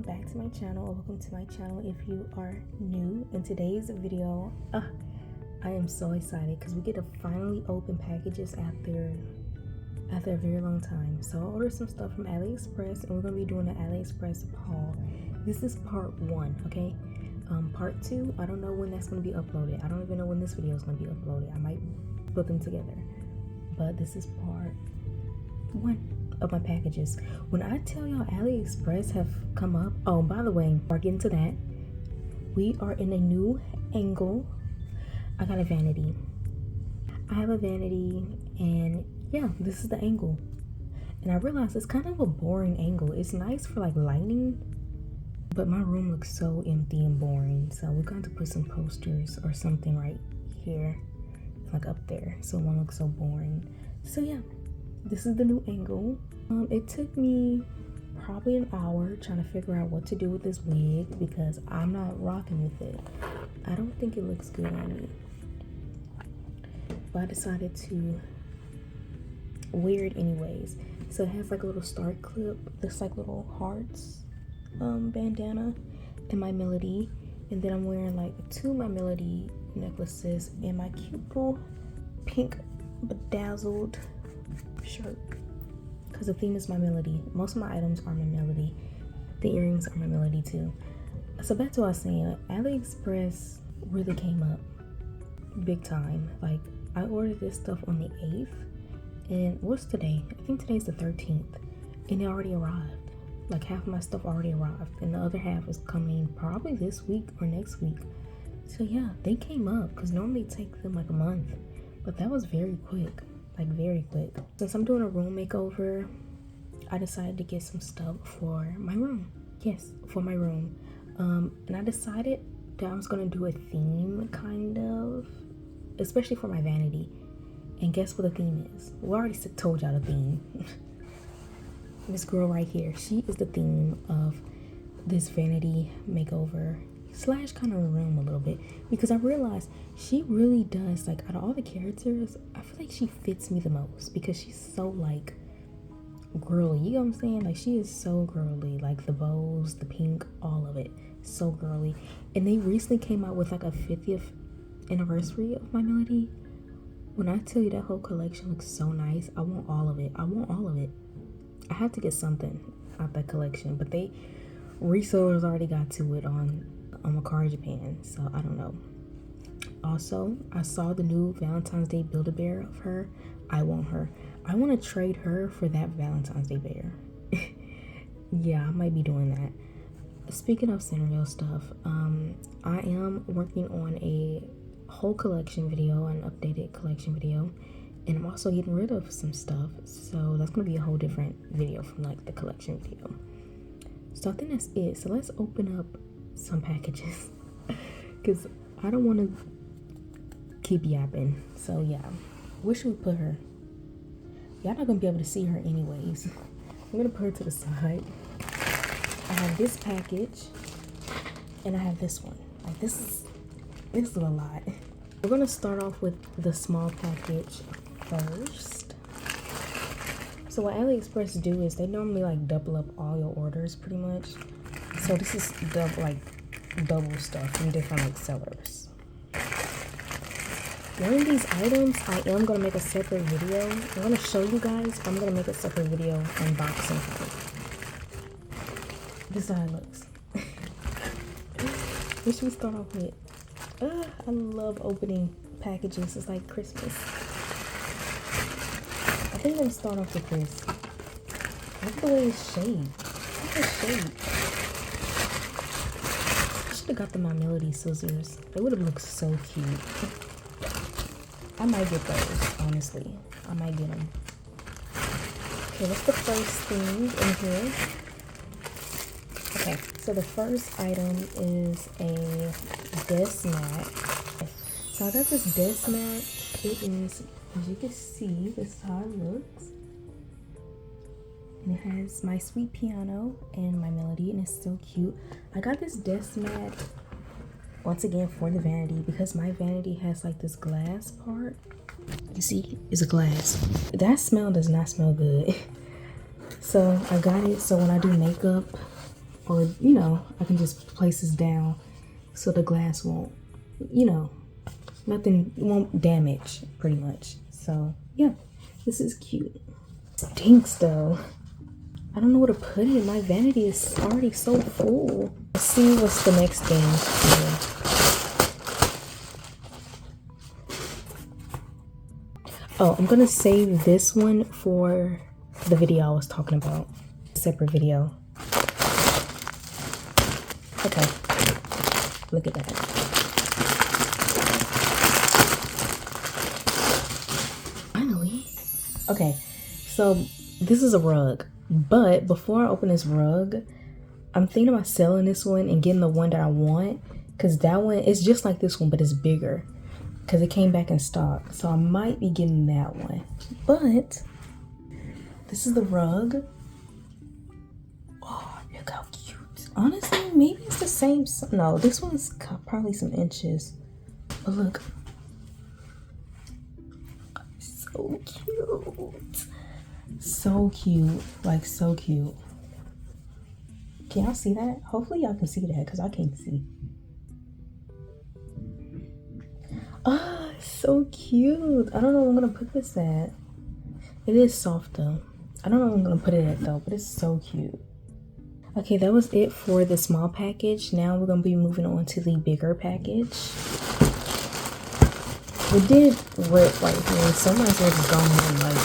back to my channel, or welcome to my channel if you are new. In today's video, I am so excited because we get to finally open packages after a very long time. So I ordered some stuff from Aliexpress and we're going to be doing an Aliexpress haul. This is part 1, okay? Part 2, I don't know when that's going to be uploaded. I don't even know when this video is going to be uploaded. I might put them together. But this is part 1 of my packages. When I tell y'all Aliexpress have come up, oh, by the way, before I get into that, we are in a new angle. I got a vanity. I have a vanity, and yeah, this is the angle. And I realized it's kind of a boring angle. It's nice for like lighting, but my room looks so empty and boring. So we're going to put some posters or something right here, like up there, so it won't look so boring. So yeah, this is the new angle. It took me probably an hour trying to figure out what to do with this wig because I'm not rocking with it. I don't think it looks good on me. But I decided to wear it anyways. So it has like a little start clip, this like little hearts bandana, and my Melody. And then I'm wearing like 2 of my Melody necklaces and my cute little pink bedazzled shirt, because the theme is my Melody. Most of my items are my Melody. The earrings are my Melody too. So back to what I was saying, Aliexpress really came up big time. Like, I ordered this stuff on the 8th, and what's today? I think today's the 13th, and it already arrived. Like, half of my stuff already arrived, and the other half is coming probably this week or next week. So yeah, they came up, because normally it takes them like a month, but that was very quick. Like, very quick. Since I'm doing a room makeover, I decided to get some stuff for my room. Yes, for my room. And I decided that I was gonna do a theme, kind of, especially for my vanity. And guess what the theme is? We already told y'all the theme. This girl right here, she is the theme of this vanity makeover slash kind of room a little bit, because I realized she really does, like, out of all the characters, I feel like she fits me the most because she's so like girly, you know what I'm saying? Like, she is so girly, like the bows, the pink, all of it, so girly. And they recently came out with like a 50th anniversary of my Melody. When I tell you that whole collection looks so nice, I want all of it. I want all of it. I have to get something out that collection, but they resellers already got to it on Macari Japan, so I don't know. Also, I saw the new Valentine's Day Build-A-Bear of her. I want her. I want to trade her for that Valentine's Day bear. Yeah, I might be doing that. Speaking of Sanrio stuff, I am working on a whole collection video, an updated collection video, and I'm also getting rid of some stuff, so that's going to be a whole different video from like the collection video. So I think that's it. So let's open up some packages because I don't want to keep yapping. So yeah, where should we put her? Y'all not gonna be able to see her anyways. I'm gonna put her to the side. I have this package and I have this one. Like, this is a lot. We're gonna start off with the small package first. So what Aliexpress do is they normally like double up all your orders pretty much. So this is double stuff from different like sellers. One of these items I am gonna make a separate video. I'm gonna show you guys. I'm gonna make a separate video unboxing it. This is how it looks. What should we start off with? I love opening packages. It's like Christmas. I think I'm gonna start off with this. Look at the way it's shaped. Look at the shape. I should have got the My Melody scissors. They would have looked so cute. I might get those, honestly. I might get them. Okay, what's the first thing in here? Okay, so the first item is a desk mat. So I got this desk mat. It is, as you can see, this is how it looks. And it has my sweet piano and my Melody, and it's so cute. I got this desk mat once again for the vanity because my vanity has like this glass part. You see, it's a glass. That smell does not smell good. So I got it so when I do makeup, or you know, I can just place this down so the glass won't, you know, nothing won't damage pretty much. So yeah, this is cute. Stinks though. I don't know where to put it. My vanity is already so full. Let's see what's the next thing here. Oh, I'm gonna save this one for the video I was talking about. Separate video. Okay. Look at that. Finally. Okay, so this is a rug. But before I open this rug, I'm thinking about selling this one and getting the one that I want, because that one is just like this one, but it's bigger because it came back in stock. So I might be getting that one. But this is the rug. Oh, look how cute. Honestly, maybe it's the same. No, this one's probably some inches. But look. So cute. So cute, like so cute. Can y'all see that? Hopefully y'all can see that because I can't see. Ah, so cute. I don't know where I'm gonna put this at. It is soft though. I don't know where I'm gonna put it at though, but it's so cute. Okay, that was it for the small package. Now we're gonna be moving on to the bigger package. We did rip right here, so I might as well just go ahead and like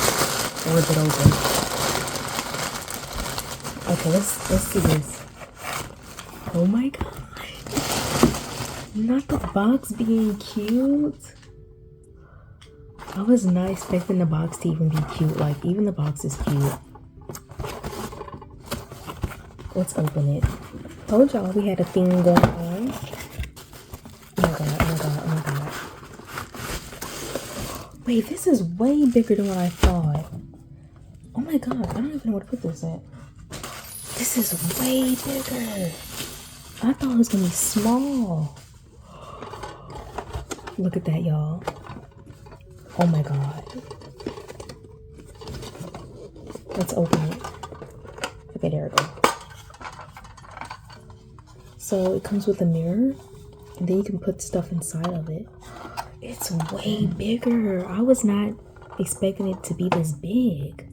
rip it open. Okay, let's see this. Oh my god. Not the box being cute. I was not expecting the box to even be cute. Like, even the box is cute. Let's open it. Told y'all we had a thing going on. Oh my god, oh my god, oh my god. Wait, this is way bigger than what I thought. Oh my god, I don't even know where to put this at. This is way bigger. I thought it was gonna be small. Look at that, y'all. Oh my god. Let's open it. Okay, there we go. So it comes with a mirror, and then you can put stuff inside of it. It's way bigger. I was not expecting it to be this big.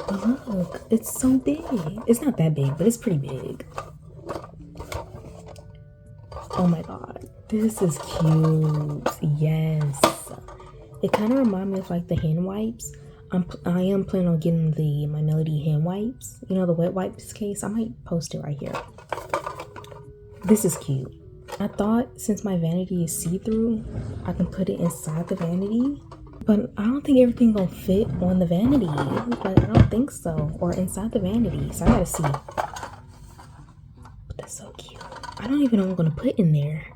But look, it's so big. It's not that big, but it's pretty big. Oh my god, this is cute. Yes. It kind of reminds me of like the hand wipes. I am planning on getting the My Melody hand wipes. You know, the wet wipes case. I might post it right here. This is cute. I thought since my vanity is see-through, I can put it inside the vanity. But I don't think everything gonna fit on the vanity. Like, I don't think so. Or inside the vanity. So I gotta see. But that's so cute. I don't even know what I'm gonna put in there.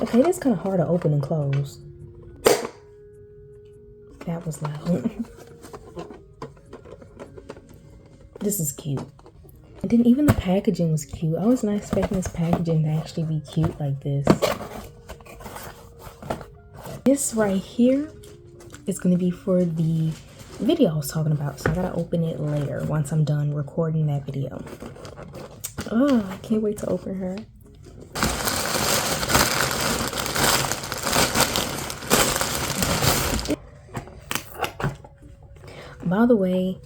Okay, that's kind of hard to open and close. That was loud. This is cute. And then even the packaging was cute. I was not expecting this packaging to actually be cute like this. This right here is going to be for the video I was talking about. So I gotta open it later once I'm done recording that video. Oh, I can't wait to open her. By the way,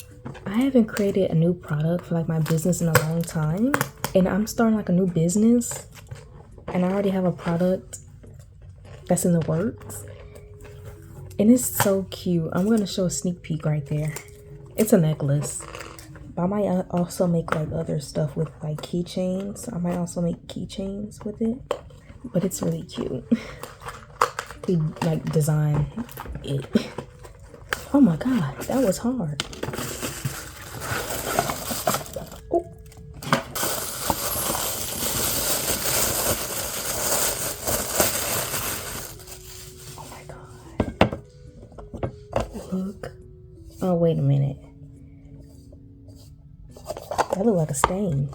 I haven't created a new product for like my business in a long time, and I'm starting like a new business, and I already have a product that's in the works, and it's so cute. I'm gonna show a sneak peek right there. It's a necklace, but I might also make like other stuff with like keychains. I might also make keychains with it, but it's really cute. We like design it. Oh my god, that was hard. Oh. Oh my god. Look. Oh, wait a minute. That looked like a stain.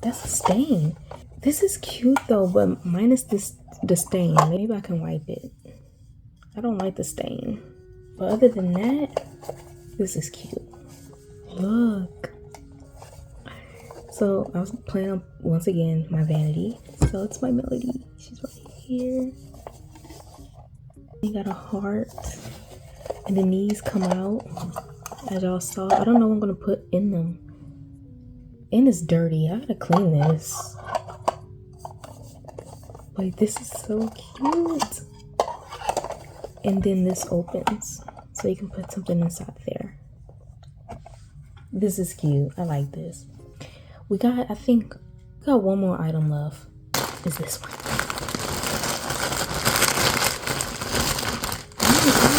That's a stain. This is cute though, but minus the stain. Maybe I can wipe it. I don't like the stain. But other than that, this is cute. Look. So I was playing on, once again, my vanity. So it's my Melody. She's right here. You got a heart. And the knees come out. As y'all saw. I don't know what I'm going to put in them. And it's dirty. I gotta clean this. Like, this is so cute. And then this opens. So you can put something inside there. This is cute. I like this. We got, I think, we got one more item left. Is this one. Oh my god.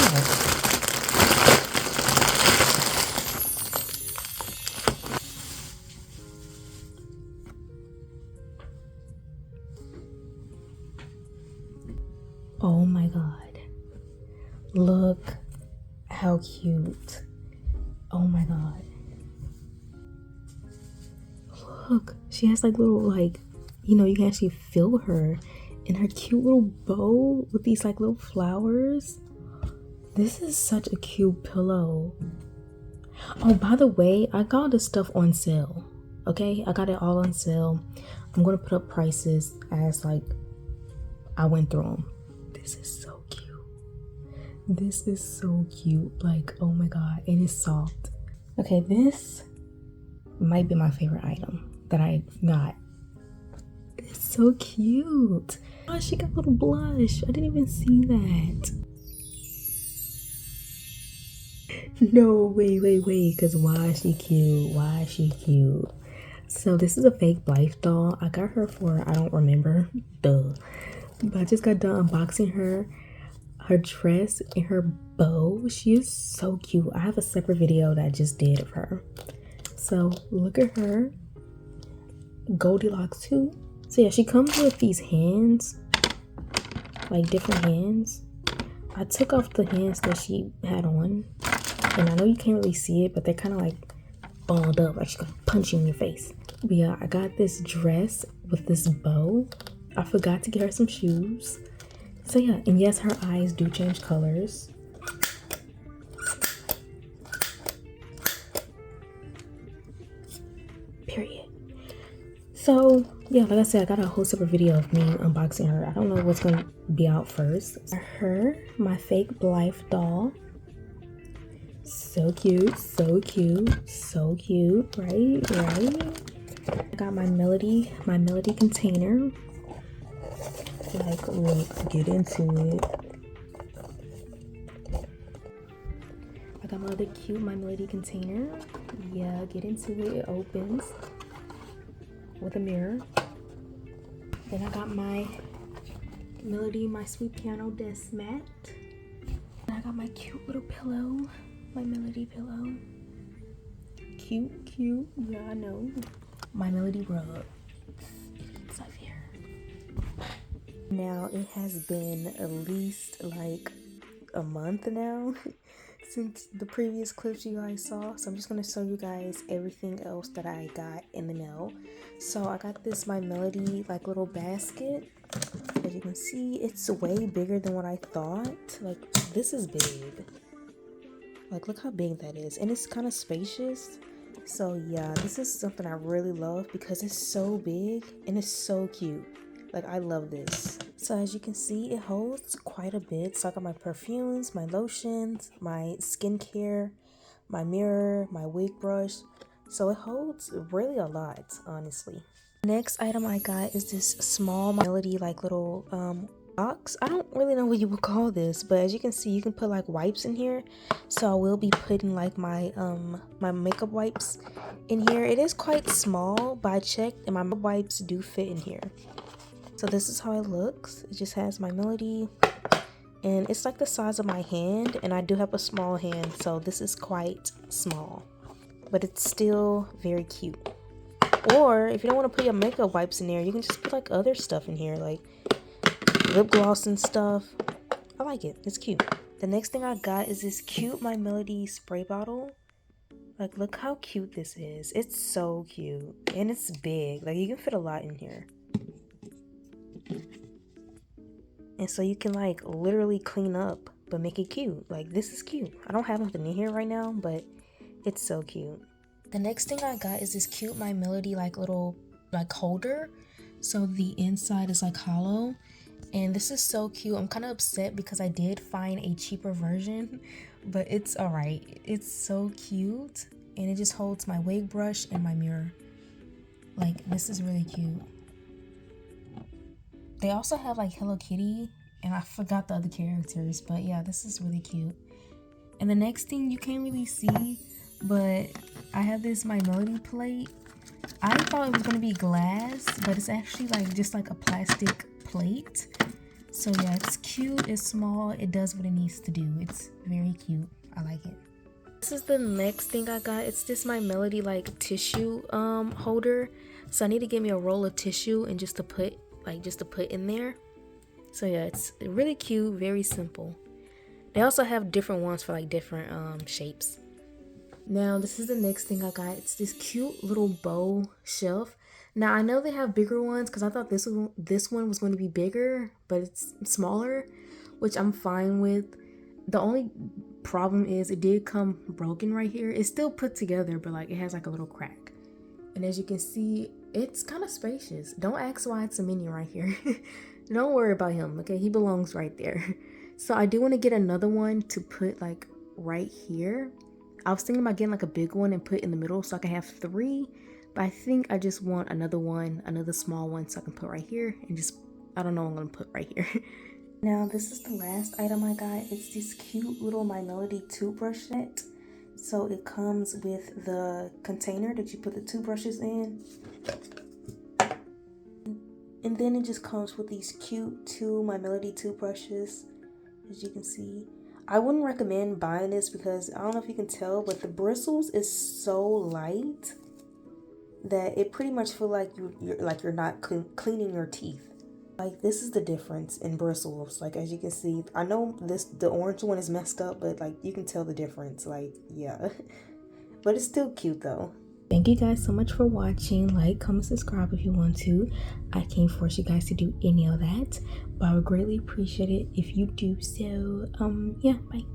Oh my god. Look how cute. Oh my god. Look, she has like little, like, you know, you can actually feel her in her cute little bow with these like little flowers. This is such a cute pillow. Oh, by the way, I got this stuff on sale. Okay, I got it all on sale. I'm gonna put up prices as like I went through them. This is so cute. This is so cute. Like, oh my god, and it's soft. Okay, this might be my favorite item that I got. It's so cute. Oh, she got a little blush. I didn't even see that. No, wait, because why is she cute? Why is she cute? So this is a fake Blythe doll. I got her for, I don't remember, duh. But I just got done unboxing her dress and her bow. She is so cute. I have a separate video that I just did of her. So look at her. Goldilocks too. So yeah, she comes with these hands, like different hands. I took off the hands that she had on, and I know you can't really see it, but they're kind of like balled up, like she's gonna punch you in your face. But yeah, I got this dress with this bow. I forgot to get her some shoes. So yeah, and yes, her eyes do change colors. Period. So yeah, like I said, I got a whole separate video of me unboxing her. I don't know what's gonna be out first. Her, my fake Blythe doll. So cute, so cute, so cute, right? I got my Melody container. Like, look, get into it. I got my other cute My Melody container. Yeah, get into it. It opens with a mirror. Then I got my Melody, my sweet piano desk mat. And I got my cute little pillow, my Melody pillow. Cute. Yeah, I know. My Melody rug. It's up here. Now, it has been at least like a month now since the previous clips you guys saw. So I'm just going to show you guys everything else that I got in the mail. So I got this My Melody like little basket. As you can see, it's way bigger than what I thought. Like, this is big. Like, look how big that is. And it's kind of spacious. So yeah, this is something I really love because it's so big and it's so cute. Like, I love this. So as you can see, it holds quite a bit. So I got my perfumes, my lotions, my skincare, my mirror, my wig brush. So it holds really a lot, honestly. Next item I got is this small Melody like little box. I don't really know what you would call this, but as you can see, you can put like wipes in here. So I will be putting like my my makeup wipes in here. It is quite small, but I checked and my wipes do fit in here. So this is how it looks. It just has my Melody, and it's like the size of my hand, and I do have a small hand, so this is quite small, but it's still very cute. Or if you don't want to put your makeup wipes in there, you can just put like other stuff in here, like lip gloss and stuff. I like it. It's cute. The next thing I got is this cute My Melody spray bottle. Like, look how cute this is. It's so cute, and it's big. Like, you can fit a lot in here. And so you can like literally clean up but make it cute. Like, this is cute. I don't have nothing in here right now, but it's so cute. The next thing I got is this cute My Melody like little like holder. So the inside is like hollow, and this is so cute. I'm kind of upset because I did find a cheaper version, but it's all right. It's so cute, and it just holds my wig brush and my mirror. Like, this is really cute. They also have like Hello Kitty, and I forgot the other characters, but yeah, this is really cute. And the next thing you can't really see, but I have this My Melody plate. I thought it was gonna be glass, but it's actually like just like a plastic plate. So yeah, it's cute, it's small, it does what it needs to do. It's very cute. I like it. This is the next thing I got. It's this My Melody like tissue holder. So I need to get me a roll of tissue and just to put in there. So yeah, it's really cute, very simple. They also have different ones for like different shapes. Now this is the next thing I got. It's this cute little bow shelf. Now I know they have bigger ones because I thought this one was going to be bigger, but it's smaller, which I'm fine with. The only problem is it did come broken right here. It's still put together, but like it has like a little crack. And as you can see, it's kind of spacious. Don't ask why it's a minion right here. Don't worry about him, okay? He belongs right there. So I do want to get another one to put like right here. I was thinking about getting like a big one and put in the middle so I can have 3, but I think I just want another one, another small one, so I can put right here and just, I don't know what I'm gonna put right here. Now this is the last item I got. It's this cute little My Melody toothbrush set. So it comes with the container that you put the toothbrushes in. And then it just comes with these cute 2 My Melody toothbrushes, as you can see. I wouldn't recommend buying this because I don't know if you can tell, but the bristles is so light that it pretty much feel like you're not cleaning your teeth. Like, this is the difference in bristles. Like, as you can see, I know the orange one is messed up, but like you can tell the difference. Like, yeah. But it's still cute though. Thank you guys so much for watching. Like, comment, subscribe if you want to. I can't force you guys to do any of that, but I would greatly appreciate it if you do so. Yeah, bye.